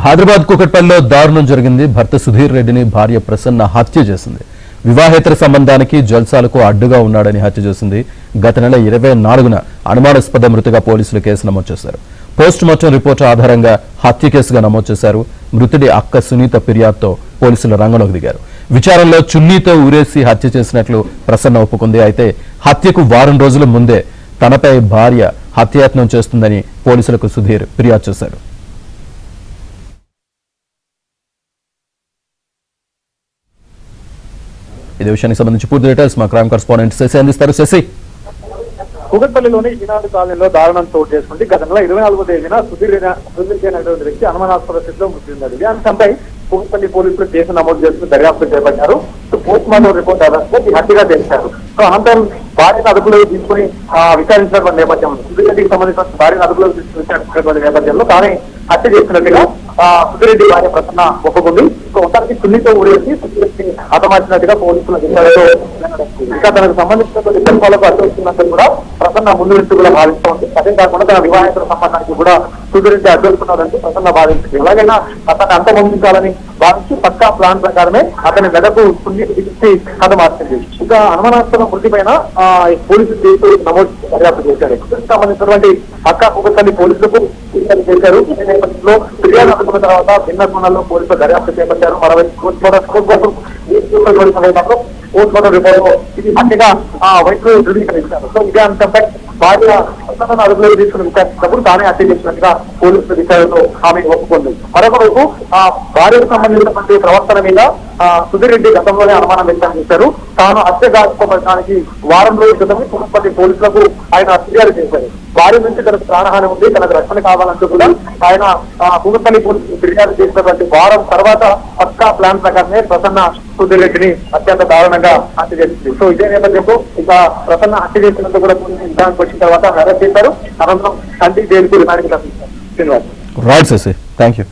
హైదరాబాద్ కూకట్పల్లిలో దారుణం జరిగింది. భర్త సుధీర్ రెడ్డిని భార్య ప్రసన్న హత్య చేసింది. వివాహేతర సంబంధానికి జల్సాలకు అడ్డుగా ఉన్నాడని హత్య చేసింది. గత నెల 24న అనుమానాస్పద మృతిగా పోలీసులు కేసు నమోదు చేశారు. పోస్ట్ మార్టం రిపోర్టు ఆధారంగా హత్య కేసుగా నమోదు చేశారు. మృతుడి అక్క సునీత ఫిర్యాదుతో పోలీసులు రంగంలోకి దిగారు. విచారణలో చున్నీతో ఊరేసి హత్య చేసినట్లు ప్రసన్న ఒప్పుకుంది. అయితే హత్యకు వారం రోజుల ముందే తనపై భార్య హత్యాయత్నం చేస్తుందని పోలీసులకు సుధీర్ ఫిర్యాదు చేశారు. ఇదే విషయానికి సంబంధించి పూర్తి డీటెయిల్స్ మా క్రైమ్ కరెస్పాండెంట్ శశి అందిస్తారు. శశి, కూకట్పల్లిలోని ఈనాడు కాలనీలో దారుణం చోటు చేసుకుంటే గత నెల 24వ తేదీన సుధీర్ అనేటువంటి వ్యక్తి అనుమానాస్పద స్థితిలో మృతి చెందాడు. ఈ అంశంపై కూకట్పల్లి పోలీసులు కేసు నమోదు చేసుకుని దర్యాప్తు చేపట్టారు. పోస్ట్ మార్టం రిపోర్ట్ ఆధారంగా ఈ హత్యగా తెలిశారు. సో అనంతరం భార్యను అదుపులోకి తీసుకుని విచారించినటువంటి నేపథ్యంలో సుధీర్ రెడ్డికి సంబంధించిన భార్యను అదుపులోకి తీసుకుని విచారించినటువంటి నేపథ్యంలో తానే హత్య చేసినట్టుగా సుధీర్ రెడ్డి భార్య ప్రసన్న ఒప్పుకుంది. సో మొత్తానికి సున్నితో ఊరేసి సుధీర్ రెడ్డిని హతమార్చినట్టుగా పోలీసుల విచారణలో ఇంకా తనకు సంబంధించినటువంటి కుటుంబాలకు అడ్డొస్తున్నట్టు కూడా ప్రసన్న ముందు నుంచి కూడా భావిస్తోంది. అదే కాకుండా తన వివాహేతర సంబంధానికి కూడా సుధీర్ రెడ్డి అడ్డొస్తున్నాడంటూ ప్రసన్న భావించింది. ఎలాగైనా అతన్ని అంతమొందించాలని భావించి పక్కా ప్లాన్ ప్రకారమే అతని మెదకు సున్నితి హతమార్చింది. ఇంకా అనుమానాస్పద మృతి పైన పోలీసులు కేసు నమోదు దర్యాప్తు చేశారు. సంబంధించినటువంటి పక్కా కూకట్పల్లి పోలీసులకు ఫిర్యాదు చేశారు. ఈ నేపథ్యంలో ఫిర్యాదు అందుకున్న తర్వాత భిన్న కోణాల్లో పోలీసులు దర్యాప్తు చేపట్టారు. మరోవైపు పోస్ట్ మార్టం రిపోర్ట్ ఇది హత్యగా వైపు ధృవీకరించారు. సో ఇదే అంశంపై భార్య అదుపులోకి తీసుకుని విచారించినప్పుడు తానే హత్య చేసినట్టుగా పోలీసుల విచారణలో ఆమె ఒప్పుకుంది. మరొక వైపు భార్యకు సంబంధించినటువంటి ప్రవర్తన మీద సుధీర్ రెడ్డి గతంలోనే అనుమానం వ్యక్తం చేశారు. తాను హత్య గావించబడడానికి వారం రోజుల క్రితమే కూకట్పల్లి పోలీసులకు ఆయన ఫిర్యాదు చేశారు. భార్య నుంచి తనకు ప్రాణహాని ఉంది, తనకు రక్షణ కావాలంటూ కూడా ఆయన కూకట్పల్లి పోలీసులు ఫిర్యాదు చేసినటువంటి వారం తర్వాత పక్కా ప్లాన్ ప్రకారమే ప్రసన్న సుధీర్ రెడ్డిని అత్యంత దారుణంగా హత్య చేసింది. సో ఇదే నేపథ్యంలో ఇక ప్రసన్న హత్య చేసినందుకు కూడా నిర్ధారణకు వచ్చిన తర్వాత అరెస్ట్ చేశారు. అనంతరం కంటి జైలుకు రిమాండ్కి తప్పించారు. Srinivas. Right Sasi, thank you.